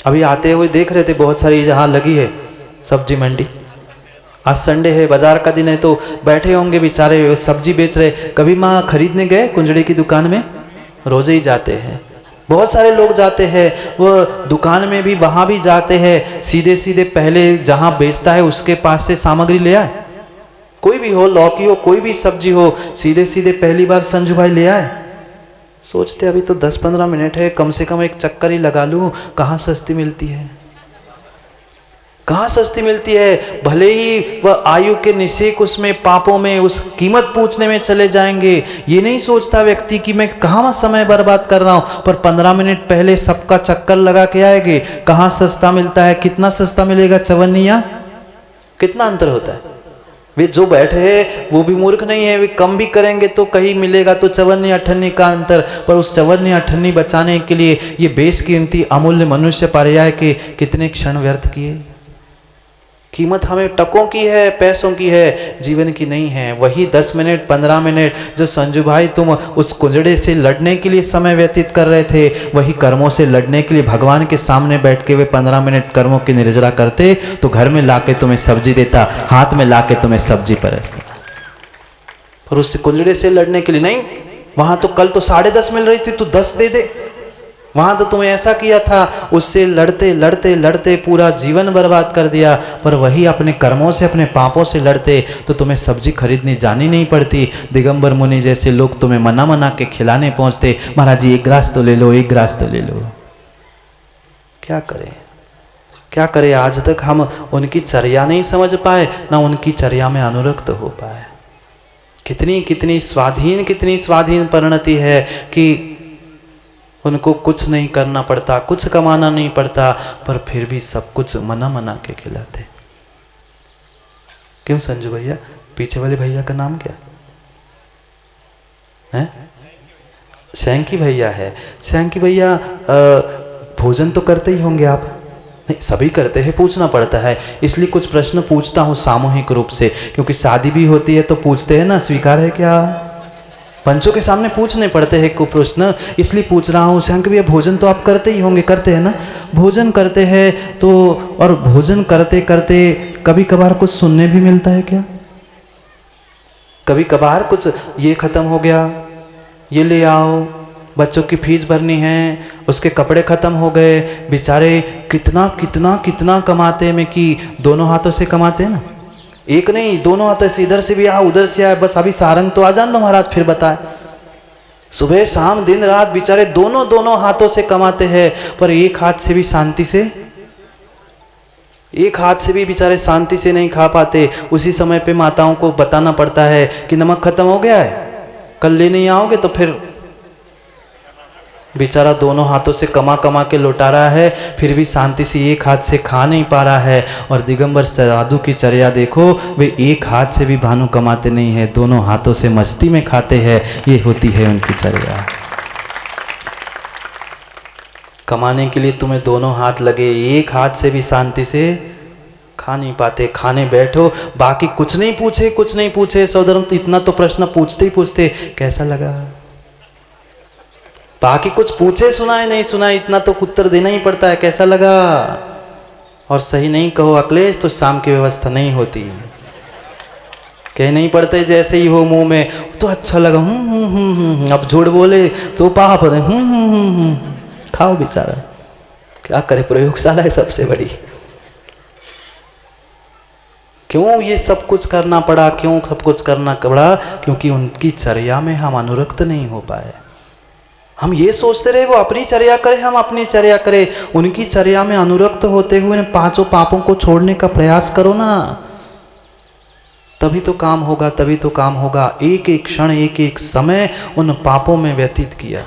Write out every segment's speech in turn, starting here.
अभी आते हुए देख रहे थे बहुत सारी जहाँ लगी है सब्जी मंडी। आज संडे है, बाजार का दिन है, तो बैठे होंगे बेचारे सब्जी बेच रहे। कभी माँ खरीदने गए कुंजड़े की दुकान में? रोज ही जाते हैं, बहुत सारे लोग जाते हैं। वो दुकान में भी वहाँ भी जाते हैं, सीधे सीधे पहले जहाँ बेचता है उसके पास से सामग्री ले आए। कोई भी हो, लौकी हो, कोई भी सब्जी हो, सीधे सीधे पहली बार संजू भाई ले आए। सोचते अभी तो 10-15 मिनट है, कम से कम एक चक्कर ही लगा लूँ, कहाँ सस्ती मिलती है, कहाँ सस्ती मिलती है। भले ही वह आयु के निषेक उसमें पापों में उस कीमत पूछने में चले जाएंगे, ये नहीं सोचता व्यक्ति कि मैं कहाँ समय बर्बाद कर रहा हूँ, पर 15 मिनट पहले सबका चक्कर लगा के आएंगे कहाँ सस्ता मिलता है। कितना सस्ता मिलेगा? चवन्निया, कितना अंतर होता है। वे जो बैठे हैं वो भी मूर्ख नहीं है, वे कम भी करेंगे तो कहीं मिलेगा तो चवन्नी अठन्नी का अंतर। पर उस चवन्नी अठन्नी बचाने के लिए ये बेशकीमती अमूल्य मनुष्य पर्याय के कितने क्षण व्यर्थ किए। कीमत हमें टकों की है, पैसों की है, जीवन की नहीं है। वही 10 मिनट 15 मिनट जो संजू भाई तुम उस कुंजड़े से लड़ने के लिए समय व्यतीत कर रहे थे, वही कर्मों से लड़ने के लिए भगवान के सामने बैठ के वे 15 मिनट कर्मों की निर्जरा करते तो घर में लाके तुम्हें सब्जी देता, हाथ में लाके तुम्हें सब्जी परसता। पर उससे कुंजड़े से लड़ने के लिए नहीं, वहां तो कल तो 10.5 मिल रही थी, तू 10 दे दे। वहां तो तुम्हें ऐसा किया था, उससे लड़ते लड़ते लड़ते पूरा जीवन बर्बाद कर दिया। पर वही अपने कर्मों से, अपने पापों से लड़ते तो तुम्हें सब्जी खरीदनी जानी नहीं पड़ती। दिगंबर मुनि जैसे लोग तुम्हें मना मना के खिलाने पहुंचते, महाराज जी 1 गिलास तो ले लो, 1 गिलास तो ले लो। क्या करें, क्या करें? आज तक हम उनकी चर्या नहीं समझ पाए, ना उनकी चर्या में अनुरक्त हो पाए। कितनी स्वाधीन परिणति है कि उनको कुछ नहीं करना पड़ता, कुछ कमाना नहीं पड़ता, पर फिर भी सब कुछ मना मना के खिलाते। क्यों संजू भैया? पीछे वाले भैया का नाम क्या है? सैंकी भैया है। सैंकी भैया भोजन तो करते ही होंगे आप? नहीं, सभी करते हैं, पूछना पड़ता है, इसलिए कुछ प्रश्न पूछता हूँ सामूहिक रूप से, क्योंकि शादी भी होती है तो पूछते हैं ना, स्वीकार है क्या? पंचों के सामने पूछने पड़ते हैं को प्रश्न, इसलिए पूछ रहा हूँ। शंकर भैया भोजन तो आप करते ही होंगे, करते हैं ना? भोजन करते हैं तो, और भोजन करते करते कभी कभार कुछ सुनने भी मिलता है क्या? कभी कभार कुछ, ये खत्म हो गया, ये ले आओ, बच्चों की फीस भरनी है, उसके कपड़े खत्म हो गए। बेचारे कितना कितना कितना कमाते हैं, कि दोनों हाथों से कमाते हैं ना, एक नहीं दोनों हाथों से, इधर से भी आ उधर से आए, बस अभी सारंग तो आ जान दो महाराज फिर बताए। सुबह शाम दिन रात बेचारे दोनों हाथों से कमाते हैं, पर एक हाथ से भी शांति से, एक हाथ से भी बेचारे शांति से नहीं खा पाते। उसी समय पे माताओं को बताना पड़ता है कि नमक खत्म हो गया है, कल ले नहीं आओगे, तो फिर बेचारा दोनों हाथों से कमा कमा के लौटा रहा है, फिर भी शांति से एक हाथ से खा नहीं पा रहा है। और दिगंबर साधु की चर्या देखो, वे एक हाथ से भी भानु कमाते नहीं है, दोनों हाथों से मस्ती में खाते हैं। ये होती है उनकी चर्या। कमाने के लिए तुम्हें दोनों हाथ लगे, एक हाथ से भी शांति से खा नहीं पाते। खाने बैठो, बाकी कुछ नहीं पूछे सौदरम, तो इतना तो प्रश्न पूछते ही पूछते कैसा लगा, बाकी कुछ पूछे सुनाए नहीं सुनाए, इतना तो उत्तर देना ही पड़ता है, कैसा लगा। और सही नहीं कहो अखिलेश तो शाम की व्यवस्था नहीं होती, कह नहीं पड़ते, जैसे ही हो मुंह में तो अच्छा लगा, अब झूठ बोले तो पाप, खाओ बेचारा, क्या करे, प्रयोगशाला है सबसे बड़ी। क्यों ये सब कुछ करना पड़ा, क्यों सब कुछ करना पड़ा? क्योंकि उनकी चर्या में हम अनुरक्त नहीं हो पाए। हम ये सोचते रहे वो अपनी चर्या करे, हम अपनी चर्या करें, उनकी चर्या में अनुरक्त होते हुए 5 पापों को छोड़ने का प्रयास करो ना, तभी तो काम होगा, तभी तो काम होगा। एक एक क्षण, एक एक समय उन पापों में व्यतीत किया।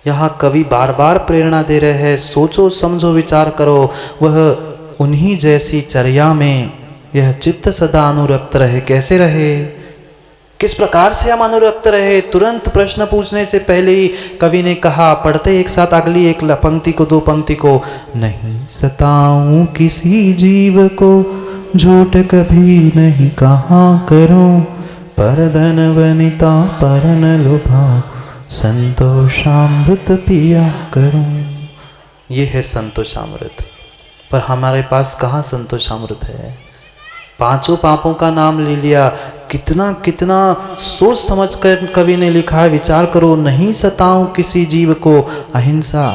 यहाँ कवि बार बार प्रेरणा दे रहे हैं, सोचो समझो विचार करो, वह उन्हीं जैसी चर्या में यह चित्त सदा अनुरक्त रहे। कैसे रहे, किस प्रकार से हम अनुरक्त रहे? तुरंत प्रश्न पूछने से पहले ही कवि ने कहा, पढ़ते एक साथ अगली एक पंक्ति को, 2 पंक्ति को, नहीं सताऊं किसी जीव को, झूठ कभी नहीं कहा करूं, पर धन वनिता पर न लुभा, संतोषामृत पिया करूं। ये है संतोषामृत। पर हमारे पास कहाँ संतोषामृत है? पांचों पापों का नाम ले लिया, कितना कितना सोच समझ कर कवि ने लिखा है। विचार करो, नहीं सताऊं किसी जीव को, अहिंसा।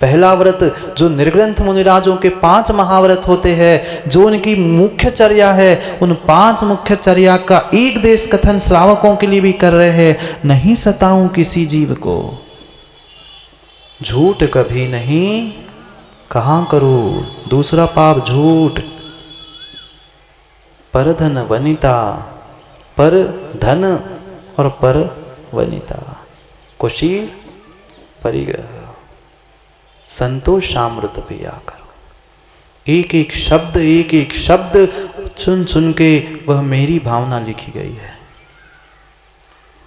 पहला व्रत जो निर्ग्रंथ मुनिराजों के 5 महाव्रत होते हैं, जो उनकी मुख्य चर्या है, उन 5 मुख्य चर्या का एक देश कथन श्रावकों के लिए भी कर रहे हैं। नहीं सताऊं किसी जीव को, झूठ कभी नहीं कहाँ करूं। दूसरा पाप झूठ। पर धन वनिता, पर धन और पर वनिता, कुशील परिग्रह। संतोषामृत पिया करो। एक एक शब्द सुन सुन के वह मेरी भावना लिखी गई है।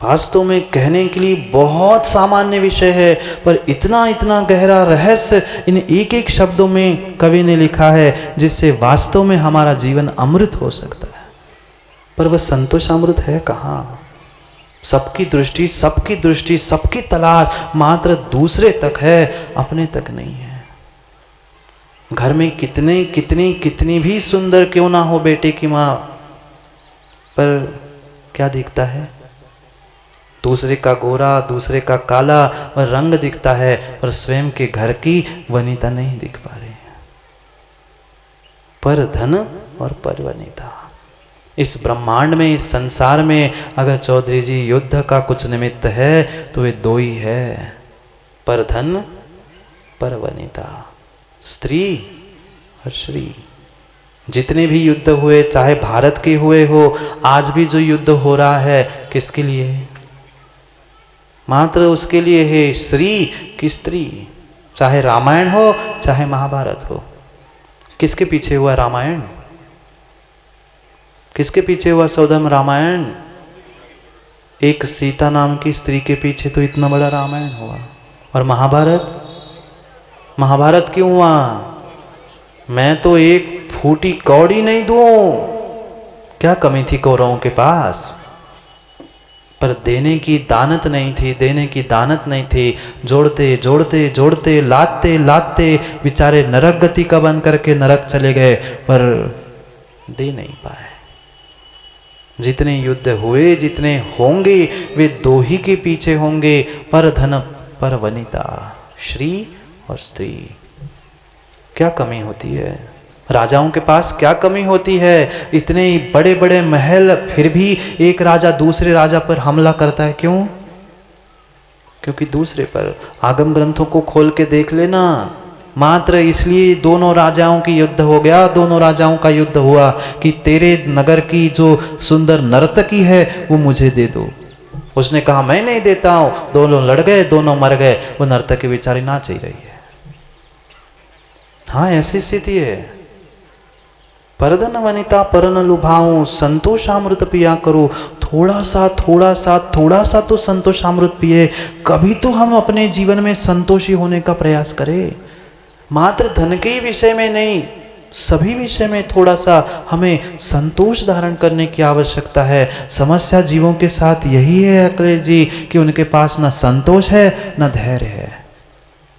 वास्तव में कहने के लिए बहुत सामान्य विषय है, पर इतना इतना गहरा रहस्य इन एक एक शब्दों में कवि ने लिखा है, जिससे वास्तव में हमारा जीवन अमृत हो सकता है। पर वह संतोषामृत है कहाँ? सबकी दृष्टि, सबकी तलाश मात्र दूसरे तक है, अपने तक नहीं है। घर में कितनी भी सुंदर क्यों ना हो बेटे की माँ, पर क्या दिखता है? दूसरे का गोरा, दूसरे का काला और रंग दिखता है, पर स्वयं के घर की वनिता नहीं दिख पा रही है। पर धन और पर वनिता। इस ब्रह्मांड में, इस संसार में अगर चौधरी जी युद्ध का कुछ निमित्त है तो वे 2 ही है, पर धन पर वनिता, स्त्री और श्री। जितने भी युद्ध हुए, चाहे भारत के हुए हो, आज भी जो युद्ध हो रहा है, किसके लिए? मात्र उसके लिए है, श्री की स्त्री। चाहे रामायण हो, चाहे महाभारत हो। किसके पीछे हुआ रामायण? किसके पीछे हुआ सौधम रामायण? एक सीता नाम की स्त्री के पीछे तो इतना बड़ा रामायण हुआ। और महाभारत क्यों हुआ? मैं तो एक फूटी कौड़ी नहीं दूं। क्या कमी थी कौरवों के पास? पर देने की दानत नहीं थी। जोड़ते लाते बेचारे नरक गति का बन करके नरक चले गए, पर दे नहीं पाए। जितने युद्ध हुए, जितने होंगे, वे 2 ही के पीछे होंगे, पर धन पर वनिता, श्री और स्त्री। क्या कमी होती है राजाओं के पास? क्या कमी होती है? इतने बड़े बड़े महल, फिर भी एक राजा दूसरे राजा पर हमला करता है। क्यों? क्योंकि दूसरे पर। आगम ग्रंथों को खोल के देख लेना, मात्र इसलिए दोनों राजाओं की युद्ध हो गया, दोनों राजाओं का युद्ध हुआ कि तेरे नगर की जो सुंदर नर्तकी है वो मुझे दे दो। उसने कहा मैं नहीं देता हूं। दोनों लड़ गए, दोनों मर गए। वो नर्तकी बेचारी नाच ही रही है। हाँ, ऐसी स्थिति है। परधन वनिता परन लुभाऊं, संतोषामृत पिया करो। थोड़ा सा तो संतोषामृत पिए। कभी तो हम अपने जीवन में संतोषी होने का प्रयास करें। मात्र धन के ही विषय में नहीं, सभी विषय में थोड़ा सा हमें संतोष धारण करने की आवश्यकता है। समस्या जीवों के साथ यही है अखिलेश जी, कि उनके पास ना संतोष है ना धैर्य है।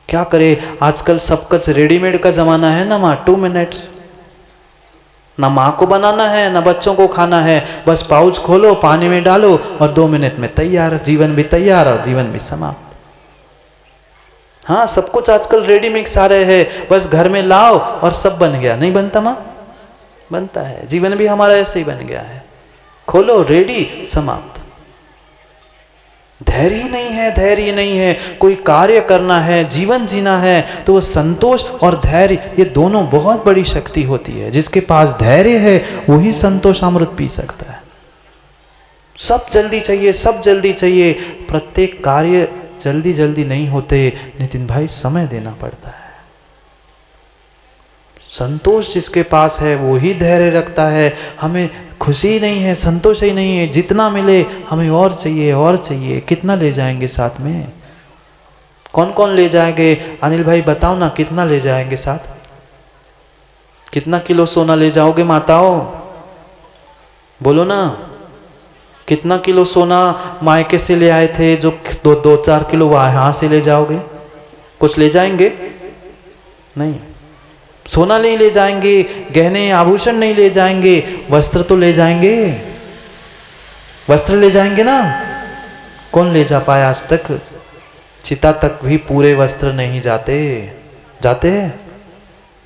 क्या करे? आजकल सब कुछ रेडीमेड का जमाना है ना माँ। 2 मिनट्स, ना माँ को बनाना है ना बच्चों को खाना है। बस पाउच खोलो, पानी में डालो और 2 मिनट में तैयार। जीवन भी तैयार और जीवन भी समाप्त। हाँ, सब कुछ आजकल रेडी मिक्स आ रहे हैं। बस घर में लाओ और सब बन गया। नहीं बनता माँ? बनता है। जीवन भी हमारा ऐसे ही बन गया है। खोलो, रेडी, समाप्त। धैर्य नहीं है। कोई कार्य करना है, जीवन जीना है, तो वो संतोष और धैर्य, ये दोनों बहुत बड़ी शक्ति होती है। जिसके पास धैर्य है वही संतोषामृत पी सकता है। सब जल्दी चाहिए। प्रत्येक कार्य जल्दी नहीं होते नितिन भाई, समय देना पड़ता है। संतोष जिसके पास है वो ही धैर्य रखता है। हमें खुशी नहीं है, संतोष ही नहीं है। जितना मिले हमें और चाहिए। कितना ले जाएंगे साथ में? कौन ले जाएंगे? अनिल भाई बताओ ना, कितना ले जाएंगे साथ? कितना किलो सोना ले जाओगे माताओं? बोलो ना। कितना किलो सोना मायके से ले आए थे, जो 2-4 किलो वहां से ले जाओगे? कुछ ले जाएंगे? नहीं। सोना नहीं ले जाएंगे, गहने आभूषण नहीं ले जाएंगे, वस्त्र तो ले जाएंगे, वस्त्र ले जाएंगे ना। कौन ले जा पाया आज तक? चिता तक भी पूरे वस्त्र नहीं जाते। जाते हैं?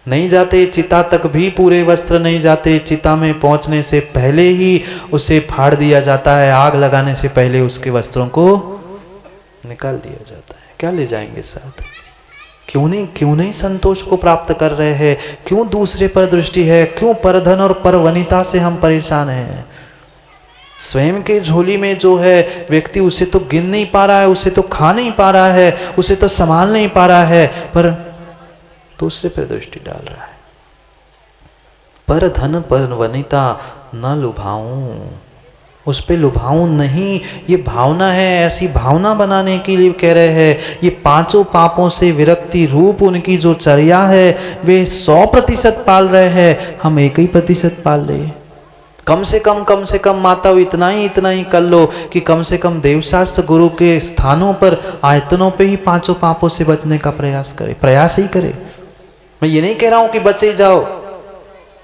नहीं जाते। चिता तक भी पूरे वस्त्र नहीं जाते। चिता में पहुंचने से पहले ही उसे फाड़ दिया जाता है, आग लगाने से पहले उसके वस्त्रों को निकाल दिया जाता है। क्या ले जाएंगे साथ? क्यों नहीं संतोष को प्राप्त कर रहे हैं? क्यों दूसरे पर दृष्टि है? क्यों परधन और परवनिता से हम परेशान हैं? स्वयं के झोली में जो है व्यक्ति, उसे तो गिन नहीं पा रहा है, उसे तो खा नहीं पा रहा है, उसे तो संभाल नहीं पा रहा है, पर दूसरे पर दृष्टि डाल रहा है। पर धन पर वनिता न लुभाऊं, उस पे लुभाऊं नहीं, ये भावना है। ऐसी भावना बनाने के लिए कह रहे हैं। ये पांचों पापों से विरक्ति रूप उनकी जो चर्या है, वे 100% पाल रहे हैं, हम 1% पाल रहे। कम से कम माता इतना ही कर लो कि कम से कम देवशास्त्र गुरु के स्थानों पर, आयतनों पे ही पांचों पापों से बचने का प्रयास करे। प्रयास ही करे। मैं ये नहीं कह रहा हूं कि बचे ही जाओ,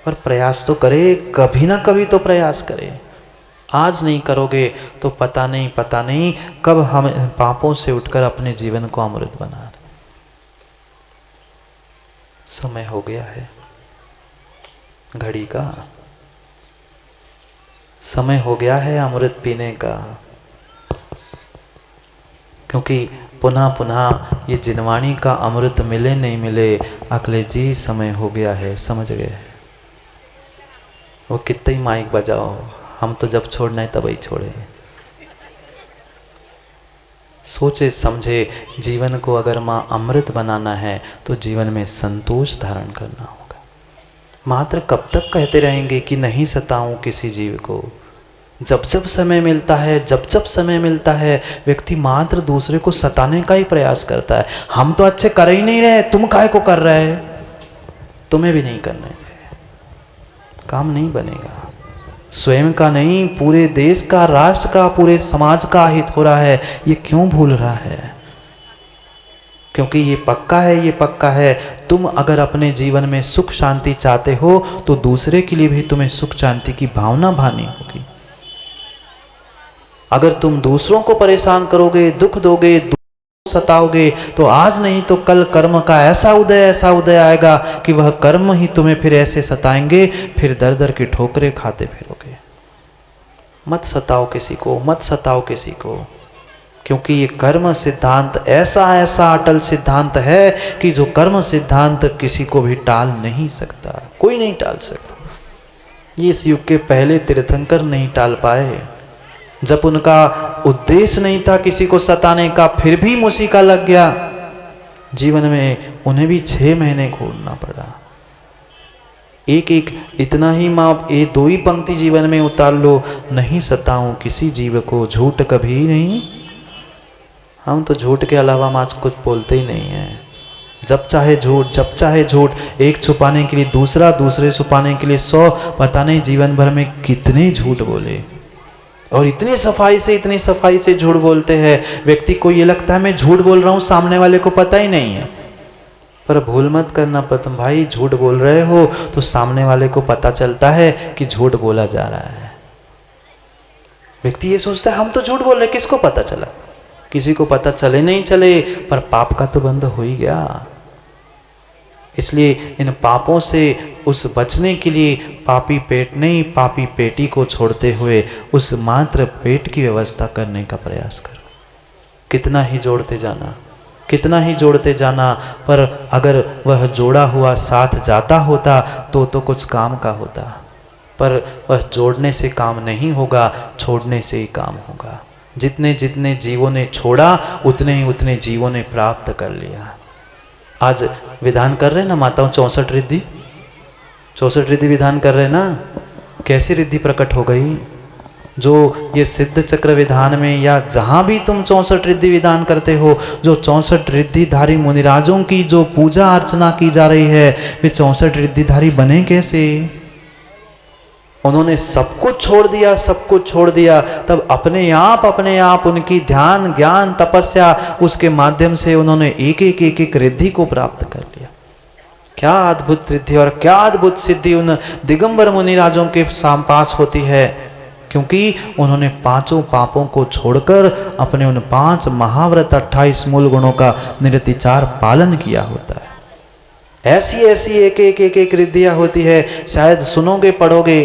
पर प्रयास तो करे, कभी ना कभी तो प्रयास करे। आज नहीं करोगे तो पता नहीं कब हम पापों से उठकर अपने जीवन को अमृत बना रहे। समय हो गया है घड़ी का, समय हो गया है अमृत पीने का। क्योंकि पुनः ये जिनवाणी का अमृत मिले नहीं मिले, अखिलेश जी समय हो गया है, समझ गए। वो कितना ही माइक बजाओ, हम तो जब छोड़ना है तब ही छोड़े। सोचे समझे, जीवन को अगर माँ अमृत बनाना है तो जीवन में संतोष धारण करना होगा। मात्र कब तक कहते रहेंगे कि नहीं सताऊं किसी जीव को? जब समय मिलता है व्यक्ति मात्र दूसरे को सताने का ही प्रयास करता है। हम तो अच्छे कर ही नहीं रहे, तुम काहे को कर रहे हैं? तुम्हें भी नहीं करने दे, काम नहीं बनेगा। स्वयं का नहीं, पूरे देश का, राष्ट्र का, पूरे समाज का हित हो रहा है, ये क्यों भूल रहा है? क्योंकि ये पक्का है, तुम अगर अपने जीवन में सुख शांति चाहते हो तो दूसरे के लिए भी तुम्हें सुख शांति की भावना भानी होगी। अगर तुम दूसरों को परेशान करोगे, दुख दोगे, सताओगे, तो आज नहीं तो कल कर्म का ऐसा उदय आएगा कि वह कर्म ही तुम्हें फिर ऐसे सताएंगे, फिर दर की ठोकरें खाते फिरोगे। मत सताओ किसी को, क्योंकि ये कर्म सिद्धांत ऐसा अटल सिद्धांत है कि जो कर्म सिद्धांत किसी को भी टाल नहीं सकता, कोई नहीं टाल सकता। ये इस युग के पहले तीर्थंकर नहीं टाल पाए। जब उनका उद्देश्य नहीं था किसी को सताने का, फिर भी मुसीका लग गया जीवन में, उन्हें भी 6 महीने घूरना पड़ा। एक इतना ही माँ, ये 2 ही पंक्ति जीवन में उतार लो, नहीं सताऊं किसी जीव को, झूठ कभी नहीं। हम तो झूठ के अलावा माँ कुछ बोलते ही नहीं है। जब चाहे झूठ, एक छुपाने के लिए दूसरा, दूसरे छुपाने के लिए 100, पता नहीं जीवन भर में कितने झूठ बोले। और इतनी सफाई से झूठ बोलते हैं, व्यक्ति को ये लगता है मैं झूठ बोल रहा हूँ, सामने वाले को पता ही नहीं है। पर भूल मत करना प्रथम भाई, झूठ बोल रहे हो तो सामने वाले को पता चलता है कि झूठ बोला जा रहा है। व्यक्ति ये सोचता है हम तो झूठ बोल रहे, किसको पता चला? किसी को पता चले नहीं चले, पर पाप का तो बंध हो ही गया। इसलिए इन पापों से उस बचने के लिए पापी पेट नहीं, पापी पेटी को छोड़ते हुए उस मात्र पेट की व्यवस्था करने का प्रयास करो। कितना ही जोड़ते जाना, पर अगर वह जोड़ा हुआ साथ जाता होता तो कुछ काम का होता, पर वह जोड़ने से काम नहीं होगा, छोड़ने से ही काम होगा। जितने जीवों ने छोड़ा, उतने जीवों ने प्राप्त कर लिया। आज विधान कर रहे हैं ना माताओं, 64 रिद्धि विधान कर रहे हैं ना। कैसी रिद्धि प्रकट हो गई? जो ये सिद्ध चक्र विधान में या जहां भी तुम 64 रिद्धि विधान करते हो, जो 64 रिद्धिधारी मुनिराजों की जो पूजा अर्चना की जा रही है, वे 64 रिद्धिधारी बने कैसे? उन्होंने सब कुछ छोड़ दिया, तब अपने आप उनकी ध्यान, ज्ञान, तपस्या, उसके माध्यम से उन्होंने एक रिद्धि को प्राप्त कर लिया। क्या अद्भुत रिद्धि और क्या अद्भुत सिद्धि उन दिगंबर मुनिराजों के पास होती है, क्योंकि उन्होंने पांचों पापों को छोड़कर अपने उन 5 महाव्रत 28 मूल गुणों का निरतिचार पालन किया होता है। ऐसी ऐसी एक रिद्धियां होती है, शायद सुनोगे पढ़ोगे।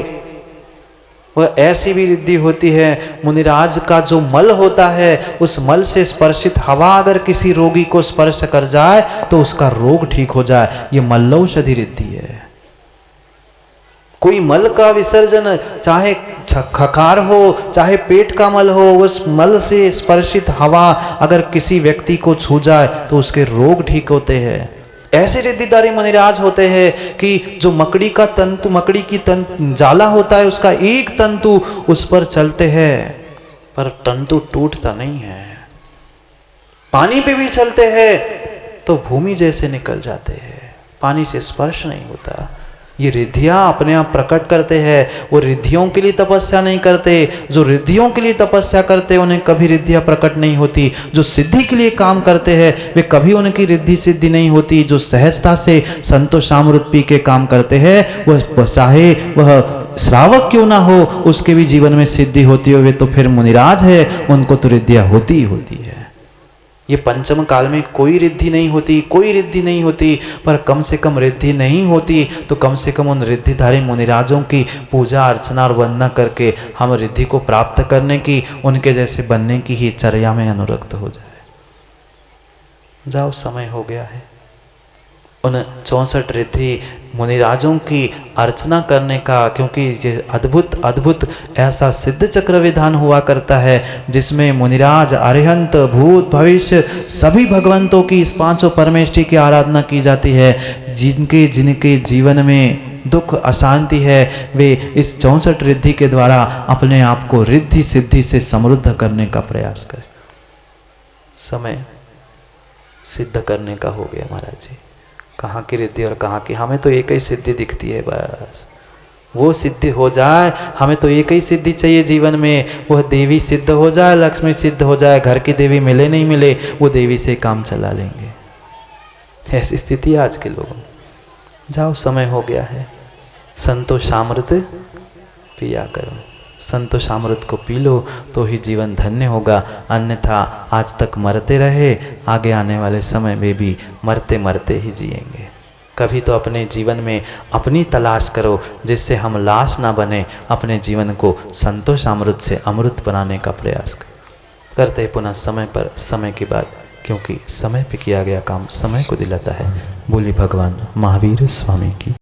वह ऐसी भी रिद्धि होती है, मुनिराज का जो मल होता है, उस मल से स्पर्शित हवा अगर किसी रोगी को स्पर्श कर जाए तो उसका रोग ठीक हो जाए। ये मल्लौषधि रिद्धि है। कोई मल का विसर्जन, चाहे खकार हो चाहे पेट का मल हो, उस मल से स्पर्शित हवा अगर किसी व्यक्ति को छू जाए तो उसके रोग ठीक होते हैं। ऐसे रिद्धिधारी मुनिराज होते हैं कि जो मकड़ी का तंतु, मकड़ी की जाला होता है, उसका एक तंतु उस पर चलते हैं पर तंतु टूटता नहीं है। पानी पे भी चलते हैं तो भूमि जैसे निकल जाते हैं, पानी से स्पर्श नहीं होता। ये रिद्धियां अपने आप प्रकट करते हैं। वो रिद्धियों के लिए तपस्या नहीं करते। जो रिद्धियों के लिए तपस्या करते हैं उन्हें कभी रिद्धियां प्रकट नहीं होती। जो सिद्धि के लिए काम करते हैं वे कभी उनकी रिद्धि सिद्धि नहीं होती। जो सहजता से संतोषामृत पी के काम करते हैं, वह चाहे वह श्रावक क्यों ना हो, उसके भी जीवन में सिद्धि होती हो, वे तो फिर मुनिराज है, उनको तो रिद्धियां होती ही होती है। ये पंचम काल में कोई रिद्धि नहीं होती, कोई रिद्धि नहीं होती, पर कम से कम रिद्धि नहीं होती तो कम से कम उन रिद्धिधारी मुनिराजों की पूजा अर्चना और वंदना करके हम रिद्धि को प्राप्त करने की, उनके जैसे बनने की ही चर्या में अनुरक्त हो जाए। जाओ, समय हो गया है। उन 64 रिद्धि मुनिराजों की अर्चना करने का, क्योंकि ये अद्भुत अद्भुत ऐसा सिद्ध चक्र विधान हुआ करता है जिसमें मुनिराज, अरिहंत, भूत, भविष्य सभी भगवंतों की, इस 5 परमेष्ठी की आराधना की जाती है। जिनके जिनके जीवन में दुख अशांति है, वे इस 64 रिद्धि के द्वारा अपने आप को रिद्धि सिद्धि से समृद्ध करने का प्रयास करें। समय सिद्ध करने का हो गया महाराज जी। कहाँ की रिद्धि और कहाँ की, हमें तो एक ही सिद्धि दिखती है, बस वो सिद्धि हो जाए। हमें तो एक ही सिद्धि चाहिए जीवन में, वह देवी सिद्ध हो जाए, लक्ष्मी सिद्ध हो जाए। घर की देवी मिले नहीं मिले, वो देवी से काम चला लेंगे। ऐसी स्थिति आज के लोगों। जाओ, समय हो गया है। संतोषामृत पिया करो, संतोषामृत को पी लो तो ही जीवन धन्य होगा। अन्यथा आज तक मरते रहे, आगे आने वाले समय में भी मरते मरते ही जिएंगे। कभी तो अपने जीवन में अपनी तलाश करो जिससे हम लाश ना बने, अपने जीवन को संतोषामृत से अमृत बनाने का प्रयास करते पुनः समय पर, समय के बाद, क्योंकि समय पे किया गया काम समय को दिलाता है। बोली भगवान महावीर स्वामी की।